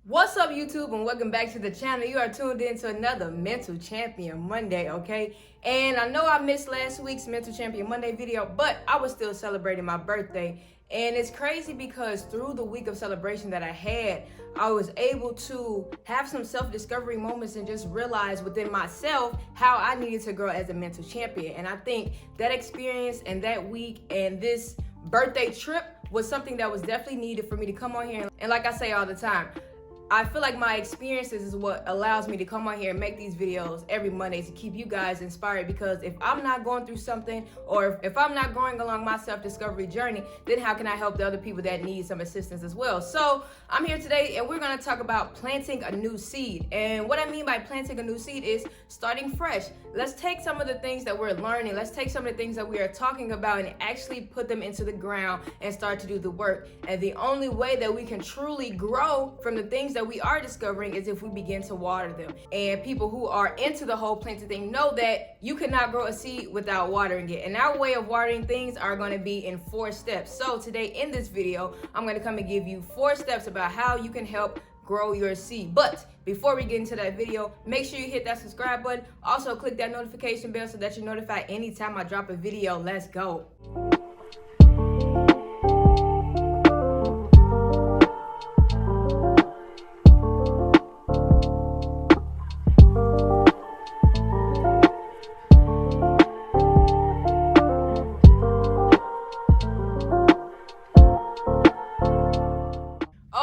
What's up, YouTube, and welcome back to the channel. You are tuned in to another Mental Champion Monday, okay? And I know I missed last week's Mental Champion Monday video, but I was still celebrating my birthday. And it's crazy because through the week of celebration that I had, I was able to have some self-discovery moments and just realize within myself how I needed to grow as a mental champion. And I think that experience and that week and this birthday trip was something that was definitely needed for me to come on here. And like I say all the time, I feel like my experiences is what allows me to come on here and make these videos every Monday to keep you guys inspired, because if I'm not going through something, or if I'm not going along my self-discovery journey, then how can I help the other people that need some assistance as well? So I'm here today and we're going to talk about planting a new seed. And what I mean by planting a new seed is starting fresh. Let's take some of the things that we're learning, let's take some of the things that we are talking about and actually put them into the ground and start to do the work. And the only way that we can truly grow from the things that we are discovering is if we begin to water them. And people who are into the whole planting thing know that you cannot grow a seed without watering it. And our way of watering things are going to be in 4 steps. So today in this video, I'm going to come and give you 4 steps about how you can help grow your seed. But before we get into that video, make sure you hit that subscribe button. Also click that notification bell so that you're notified anytime I drop a video. Let's go.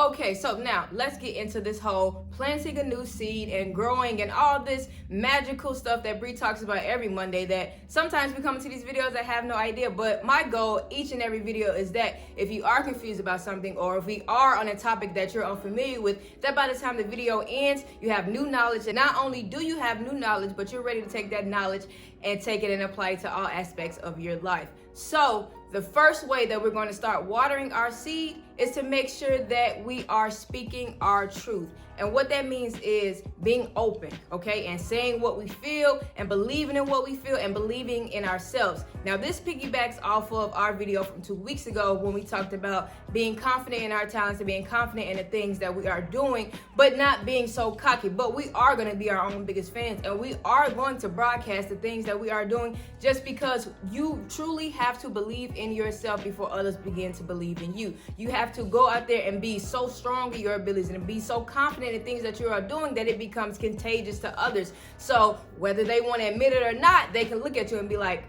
Okay, so now let's get into this whole planting a new seed and growing and all this magical stuff that Bree talks about every Monday, that sometimes we come into these videos that have no idea. But my goal each and every video is that if you are confused about something, or if we are on a topic that you're unfamiliar with, that by the time the video ends, you have new knowledge. And not only do you have new knowledge, but you're ready to take that knowledge and take it and apply it to all aspects of your life. So the first way that we're going to start watering our seed is to make sure that we are speaking our truth. And what that means is being open, okay? And saying what we feel and believing in what we feel and believing in ourselves. Now, this piggybacks off of our video from 2 weeks ago when we talked about being confident in our talents and being confident in the things that we are doing, but not being so cocky. But we are going to be our own biggest fans, and we are going to broadcast the things that we are doing, just because you truly have to believe in yourself before others begin to believe in you. You have to go out there and be so strong in your abilities and be so confident in things that you are doing that it becomes contagious to others. So whether they want to admit it or not, they can look at you and be like,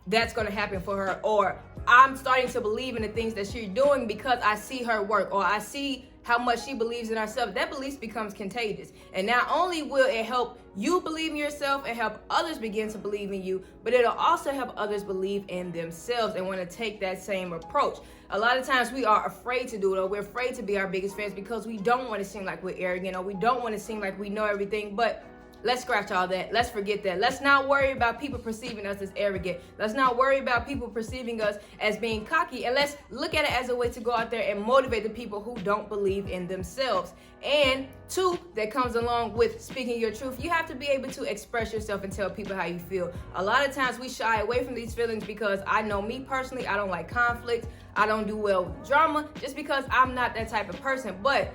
that's going to happen for her, or I'm starting to believe in the things that she's doing because I see her work, or I see how much she believes in herself. That belief becomes contagious. And not only will it help you believe in yourself and help others begin to believe in you, but it'll also help others believe in themselves and want to take that same approach. A lot of times we are afraid to do it, or we're afraid to be our biggest fans because we don't want to seem like we're arrogant, or we don't want to seem like we know everything. But let's scratch all that. Let's forget that. Let's not worry about people perceiving us as arrogant. Let's not worry about people perceiving us as being cocky. And let's look at it as a way to go out there and motivate the people who don't believe in themselves. And 2, that comes along with speaking your truth. You have to be able to express yourself and tell people how you feel. A lot of times we shy away from these feelings because I know me personally, I don't like conflict. I don't do well with drama just because I'm not that type of person. But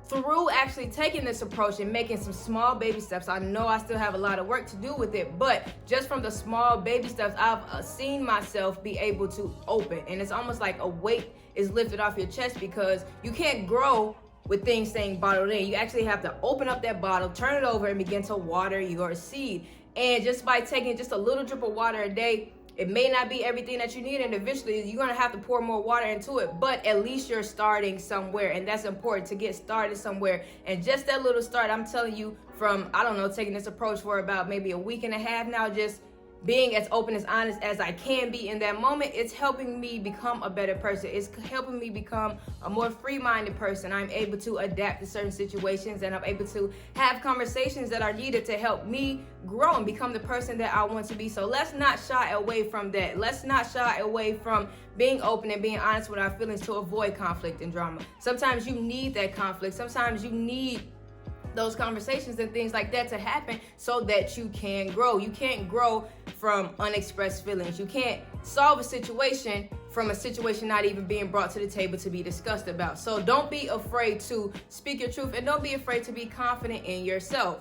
through actually taking this approach and making some small baby steps, I know I still have a lot of work to do with it, but just from the small baby steps, I've seen myself be able to open. And it's almost like a weight is lifted off your chest, because you can't grow with things staying bottled in. You actually have to open up that bottle, turn it over, and begin to water your seed. And just by taking just a little drip of water a day, it may not be everything that you need, and eventually you're going to have to pour more water into it, but at least you're starting somewhere, and that's important, to get started somewhere. And just that little start, I'm telling you, from, I don't know, taking this approach for about maybe a week and a half now, just being as open, as honest as I can be in that moment, it's helping me become a better person. It's helping me become a more free-minded person. I'm able to adapt to certain situations, and I'm able to have conversations that are needed to help me grow and become the person that I want to be. So let's not shy away from that. Let's not shy away from being open and being honest with our feelings to avoid conflict and drama. Sometimes you need that conflict. Sometimes you need those conversations and things like that to happen so that you can grow. You can't grow from unexpressed feelings. You can't solve a situation from a situation not even being brought to the table to be discussed about. So don't be afraid to speak your truth, and don't be afraid to be confident in yourself.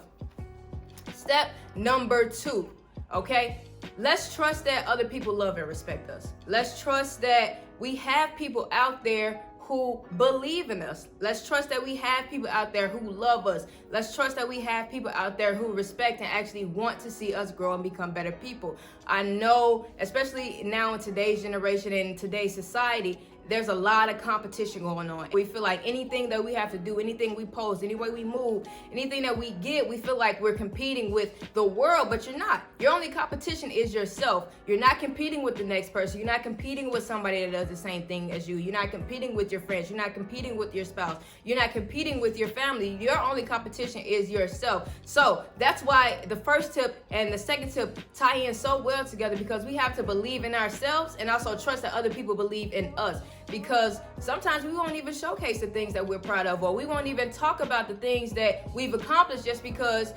Step number 2, okay? Let's trust that other people love and respect us. Let's trust that we have people out there who believe in us. Let's trust that we have people out there who love us. Let's trust that we have people out there who respect and actually want to see us grow and become better people. I know, especially now in today's generation and today's society, there's a lot of competition going on. We feel like anything that we have to do, anything we post, any way we move, anything that we get, we feel like we're competing with the world, but you're not. Your only competition is yourself. You're not competing with the next person. You're not competing with somebody that does the same thing as you. You're not competing with your friends. You're not competing with your spouse. You're not competing with your family. Your only competition is yourself. So that's why the first tip and the second tip tie in so well together, because we have to believe in ourselves and also trust that other people believe in us. Because sometimes we won't even showcase the things that we're proud of, or we won't even talk about the things that we've accomplished just because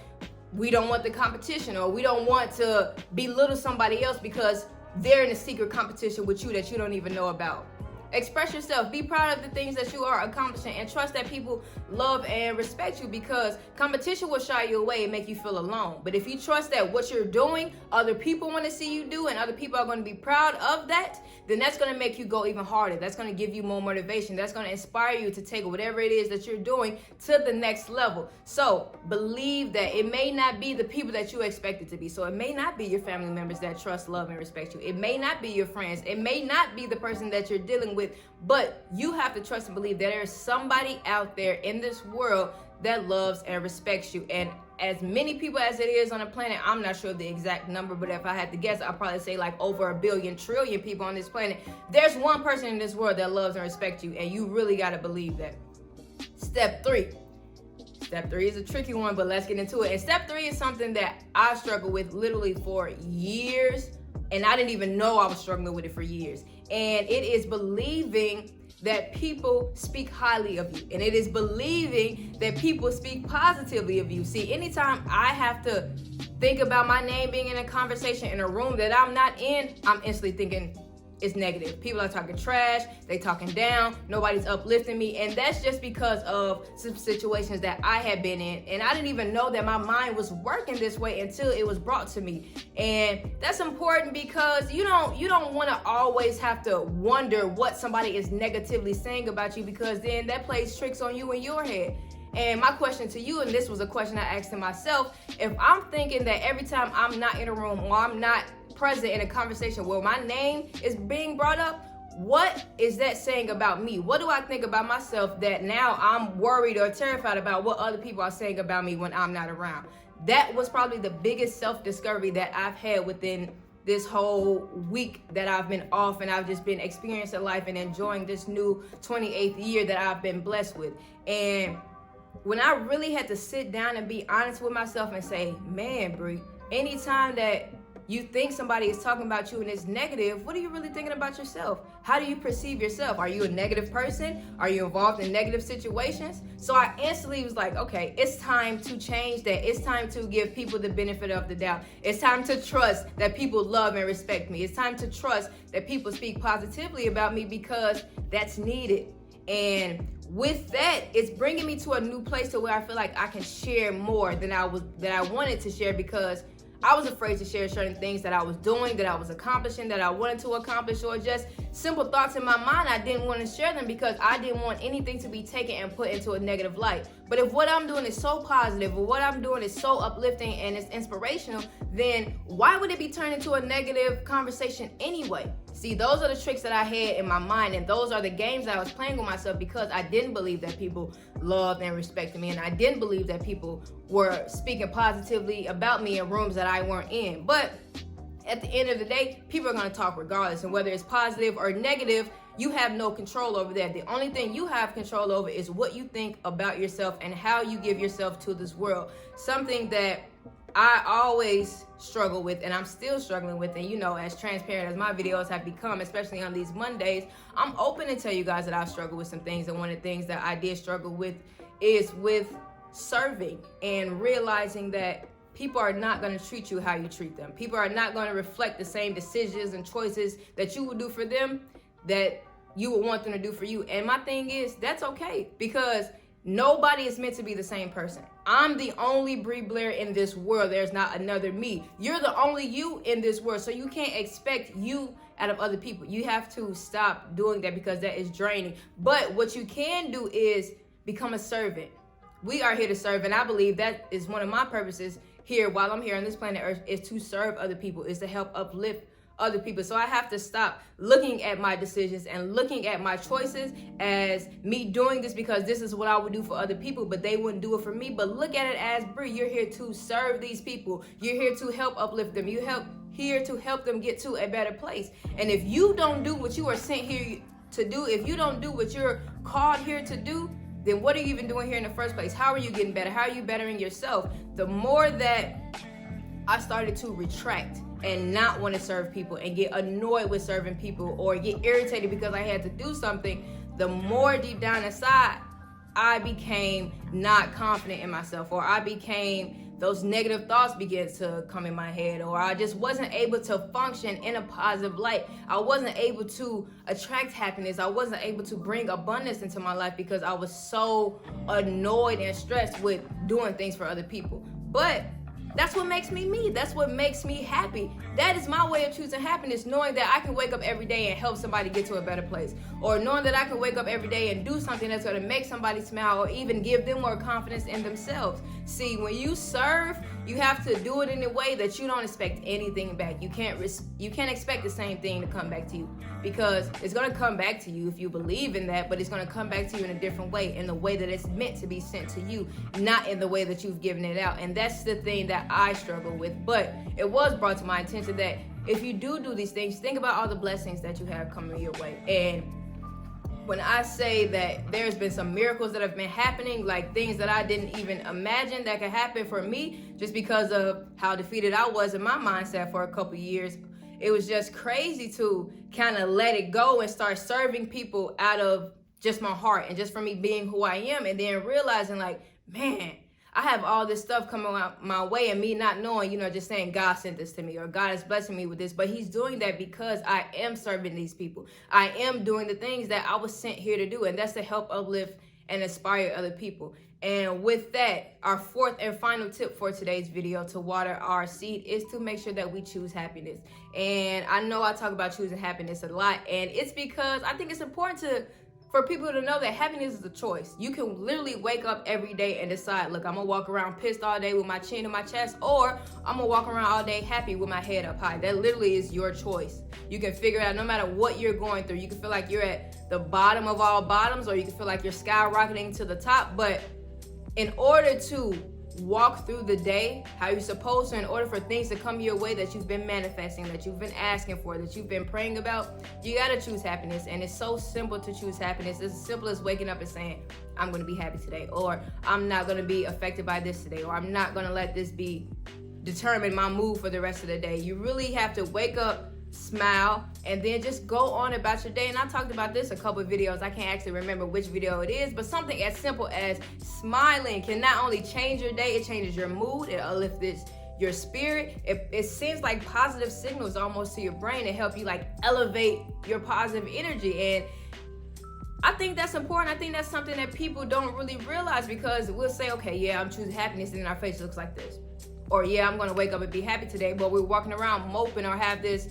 we don't want the competition, or we don't want to belittle somebody else because they're in a secret competition with you that you don't even know about. Express yourself. Be proud of the things that you are accomplishing, and trust that people love and respect you, because competition will shy you away and make you feel alone. But if you trust that what you're doing, other people want to see you do, and other people are going to be proud of that, then that's going to make you go even harder. That's going to give you more motivation. That's going to inspire you to take whatever it is that you're doing to the next level. So believe that it may not be the people that you expect it to be. So it may not be your family members that trust, love, and respect you. It may not be your friends. It may not be the person that you're dealing with, but you have to trust and believe that there's somebody out there in this world that loves and respects you. And as many people as it is on the planet, I'm not sure the exact number, but if I had to guess, I'd probably say like over 1 billion trillion people on this planet. There's one person in this world that loves and respects you, and you really got to believe that. Step 3. Step 3 is a tricky one, but let's get into it. And step 3 is something that I struggled with literally for years, and I didn't even know I was struggling with it for years. And it is believing that people speak highly of you. And it is believing that people speak positively of you. See, anytime I have to think about my name being in a conversation in a room that I'm not in, I'm instantly thinking it's negative. People are talking trash, they talking down, nobody's uplifting me. And that's just because of some situations that I had been in. And I didn't even know that my mind was working this way until it was brought to me. And that's important, because you don't want to always have to wonder what somebody is negatively saying about you, because then that plays tricks on you in your head. And my question to you, and this was a question I asked to myself, if I'm thinking that every time I'm not in a room or I'm not present in a conversation where my name is being brought up, what is that saying about me? What do I think about myself that now I'm worried or terrified about what other people are saying about me when I'm not around? That was probably the biggest self-discovery that I've had within this whole week that I've been off, and I've just been experiencing life and enjoying this new 28th year that I've been blessed with. And when I really had to sit down and be honest with myself and say, man, Bree, anytime that you think somebody is talking about you and it's negative, what are you really thinking about yourself? How do you perceive yourself? Are you a negative person? Are you involved in negative situations? So I instantly was like, okay, it's time to change that. It's time to give people the benefit of the doubt. It's time to trust that people love and respect me. It's time to trust that people speak positively about me, because that's needed. And with that, it's bringing me to a new place to where I feel like I can share more than I wanted to share, because I was afraid to share certain things that I was doing, that I was accomplishing, that I wanted to accomplish, or just simple thoughts in my mind. I didn't want to share them because I didn't want anything to be taken and put into a negative light. But if what I'm doing is so positive, or what I'm doing is so uplifting and it's inspirational, then why would it be turned into a negative conversation anyway? See, those are the tricks that I had in my mind, and those are the games that I was playing with myself, because I didn't believe that people loved and respected me, and I didn't believe that people were speaking positively about me in rooms that I weren't in. But at the end of the day, people are going to talk regardless, and whether it's positive or negative, you have no control over that. The only thing you have control over is what you think about yourself and how you give yourself to this world. Something that I always struggle with, and I'm still struggling with, and as transparent as my videos have become, especially on these Mondays, I'm open to tell you guys that I've struggled with some things. And one of the things that I did struggle with is with serving and realizing that people are not going to treat you how you treat them. People are not going to reflect the same decisions and choices that you would do for them. that you would want them to do for you. And my thing is, that's okay, because nobody is meant to be the same person. I'm the only Bree Blair in this world. There's not another me. You're the only you in this world. So you can't expect you out of other people. You have to stop doing that, because that is draining. But what you can do is become a servant. We are here to serve, and I believe that is one of my purposes here while I'm here on this planet Earth, is to serve other people, is to help uplift other people. So I have to stop looking at my decisions and looking at my choices as me doing this because this is what I would do for other people, but they wouldn't do it for me. But look at it as, Bree, you're here to serve these people. You're here to help uplift them. Here to help them get to a better place. And if you don't do what you are sent here to do, if you don't do what you're called here to do, then what are you even doing here in the first place? How are you getting better? How are you bettering yourself? The more that I started to retract and not want to serve people and get annoyed with serving people or get irritated because I had to do something, the more deep down inside I became not confident in myself, or I became, those negative thoughts began to come in my head, or I just wasn't able to function in a positive light. I wasn't able to attract happiness. I wasn't able to bring abundance into my life because I was so annoyed and stressed with doing things for other people. But that's what makes me me. That's what makes me happy. That is my way of choosing happiness, knowing that I can wake up every day and help somebody get to a better place, or knowing that I can wake up every day and do something that's going to make somebody smile or even give them more confidence in themselves. See, when you serve, you have to do it in a way that you don't expect anything back. You can't expect the same thing to come back to you, because it's going to come back to you if you believe in that, but it's going to come back to you in a different way, in the way that it's meant to be sent to you, not in the way that you've given it out. And that's the thing that I struggle with. But it was brought to my attention that if you do these things, think about all the blessings that you have coming your way. And when I say that there's been some miracles that have been happening, like things that I didn't even imagine that could happen for me, just because of how defeated I was in my mindset for a couple years, it was just crazy to kind of let it go and start serving people out of just my heart and just for me being who I am, and then realizing like, man, I have all this stuff coming out my way, and me not knowing, just saying God sent this to me or God is blessing me with this, but he's doing that because I am serving these people. I am doing the things that I was sent here to do, and that's to help uplift and inspire other people. And with that, our fourth and final tip for today's video to water our seed is to make sure that we choose happiness. And I know I talk about choosing happiness a lot, and it's because I think it's important for people to know that happiness is a choice. You can literally wake up every day and decide, look, I'm gonna walk around pissed all day with my chin in my chest, or I'm gonna walk around all day happy with my head up high. That literally is your choice. You can figure it out no matter what you're going through. You can feel like you're at the bottom of all bottoms, or you can feel like you're skyrocketing to the top. But in order to walk through the day how you're supposed to, in order for things to come your way that you've been manifesting, that you've been asking for, that you've been praying about, you gotta choose happiness. And it's so simple to choose happiness. It's as simple as waking up and saying, I'm gonna be happy today, or I'm not gonna be affected by this today, or I'm not gonna let this determine my mood for the rest of the day. You really have to wake up, smile, and then just go on about your day. And I talked about this a couple of videos. I can't actually remember which video it is, but something as simple as smiling can not only change your day, it changes your mood, it uplifts your spirit. It sends like positive signals almost to your brain to help you like elevate your positive energy. And I think that's important. I think that's something that people don't really realize, because we'll say, okay, yeah, I'm choosing happiness, and then our face looks like this. Or yeah, I'm gonna wake up and be happy today, but we're walking around moping or have this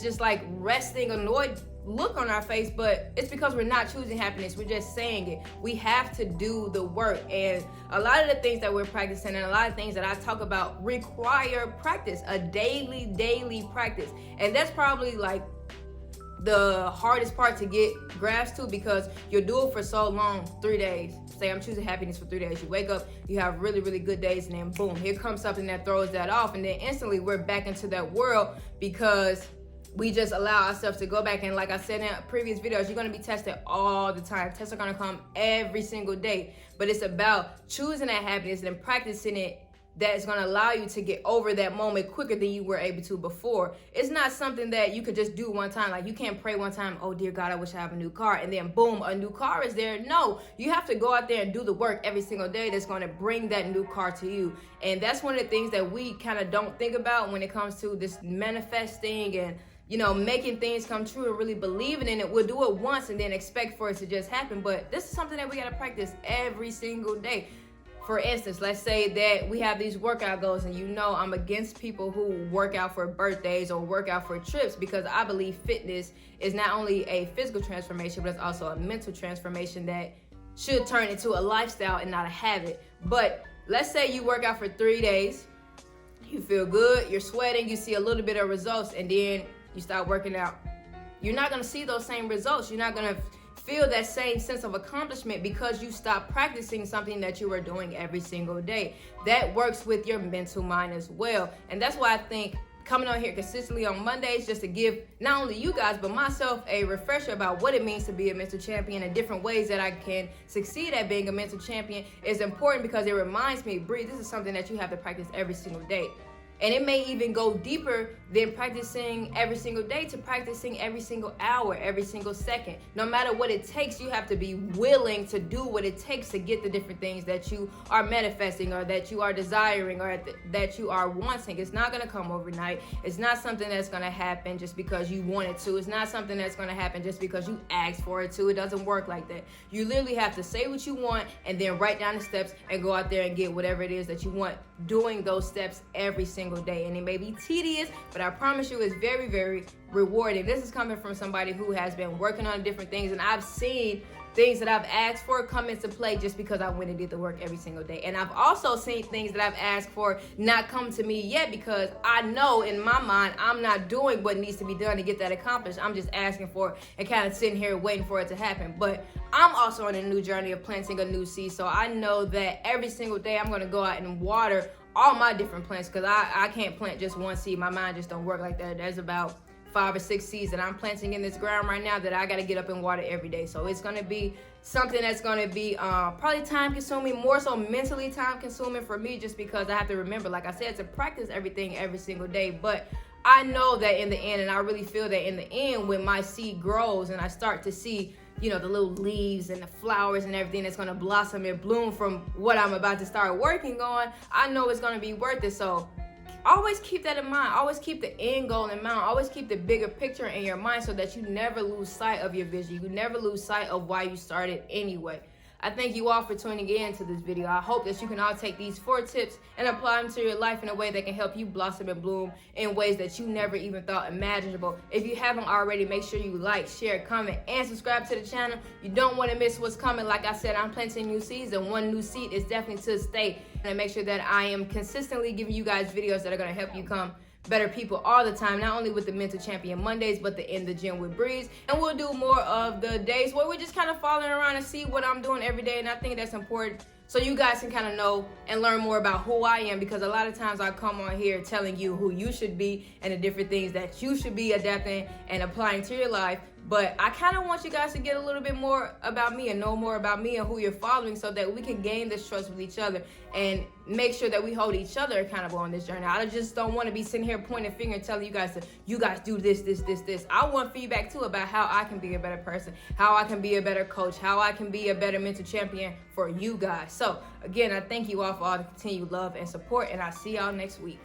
just like resting, annoyed look on our face. But it's because we're not choosing happiness. We're just saying it. We have to do the work. And a lot of the things that we're practicing and a lot of things that I talk about require practice, a daily practice. And that's probably like the hardest part to get grasped to, because you'll do it for so long. 3 days. Say I'm choosing happiness for 3 days. You wake up, you have really, really good days, and then boom, here comes something that throws that off. And then instantly we're back into that world because we just allow ourselves to go back. And like I said in previous videos, you're going to be tested all the time. Tests are going to come every single day. But it's about choosing that happiness and practicing it, that is going to allow you to get over that moment quicker than you were able to before. It's not something that you could just do one time. Like you can't pray one time, oh dear God, I wish I have a new car, and then boom, a new car is there. No, you have to go out there and do the work every single day that's going to bring that new car to you. And that's one of the things that we kind of don't think about when it comes to this manifesting and making things come true and really believing in it. We'll do it once and then expect for it to just happen. But this is something that we got to practice every single day. For instance, let's say that we have these workout goals, and I'm against people who work out for birthdays or work out for trips, because I believe fitness is not only a physical transformation, but it's also a mental transformation that should turn into a lifestyle and not a habit. But let's say you work out for 3 days, you feel good, you're sweating, you see a little bit of results, and then you start working out. You're not going to see those same results. You're not going to feel that same sense of accomplishment because you stop practicing something that you are doing every single day. That works with your mental mind as well. And that's why I think coming on here consistently on Mondays, just to give not only you guys but myself a refresher about what it means to be a mental champion and different ways that I can succeed at being a mental champion, is important, because it reminds me, Bree, this is something that you have to practice every single day. And it may even go deeper than practicing every single day to practicing every single hour, every single second. No matter what it takes, you have to be willing to do what it takes to get the different things that you are manifesting, or that you are desiring, or that you are wanting. It's not going to come overnight. It's not something that's going to happen just because you want it to. It's not something that's going to happen just because you asked for it to. It doesn't work like that. You literally have to say what you want and then write down the steps and go out there and get whatever it is that you want, doing those steps every single day. And it may be tedious, but I promise you it's very, very rewarding. This is coming from somebody who has been working on different things, and I've seen things that I've asked for come into play just because I went and did the work every single day. And I've also seen things that I've asked for not come to me yet, because I know in my mind I'm not doing what needs to be done to get that accomplished. I'm just asking for it and kind of sitting here waiting for it to happen. But I'm also on a new journey of planting a new seed, so I know that every single day I'm going to go out and water all my different plants, because I can't plant just one seed. My mind just don't work like that. There's about 5 or 6 seeds that I'm planting in this ground right now that I got to get up and water every day. So it's going to be something that's going to be probably time consuming, more so mentally time consuming for me, just because I have to remember, like I said, to practice everything every single day. But I know that in the end, and I really feel that in the end, when my seed grows and I start to see the little leaves and the flowers and everything that's going to blossom and bloom from what I'm about to start working on, I know it's going to be worth it. So always keep that in mind. Always keep the end goal in mind. Always keep the bigger picture in your mind, so that you never lose sight of your vision. You never lose sight of why you started anyway. I thank you all for tuning in to this video. I hope that you can all take these 4 tips and apply them to your life in a way that can help you blossom and bloom in ways that you never even thought imaginable. If you haven't already, make sure you like, share, comment, and subscribe to the channel. You don't want to miss what's coming. Like I said, I'm planting new seeds, and one new seed is definitely to stay. And make sure that I am consistently giving you guys videos that are going to help you come better people all the time, not only with the Mental Champion Mondays, but the In the Gym with Breeze. And we'll do more of the days where we're just kind of following around and see what I'm doing every day. And I think that's important, so you guys can kind of know and learn more about who I am, because a lot of times I come on here telling you who you should be and the different things that you should be adapting and applying to your life. But I kind of want you guys to get a little bit more about me and know more about me and who you're following, so that we can gain this trust with each other and make sure that we hold each other accountable on this journey. I just don't want to be sitting here pointing a finger and telling you guys do this. I want feedback too about how I can be a better person, how I can be a better coach, how I can be a better mental champion for you guys. So again, I thank you all for all the continued love and support, and I'll see y'all next week.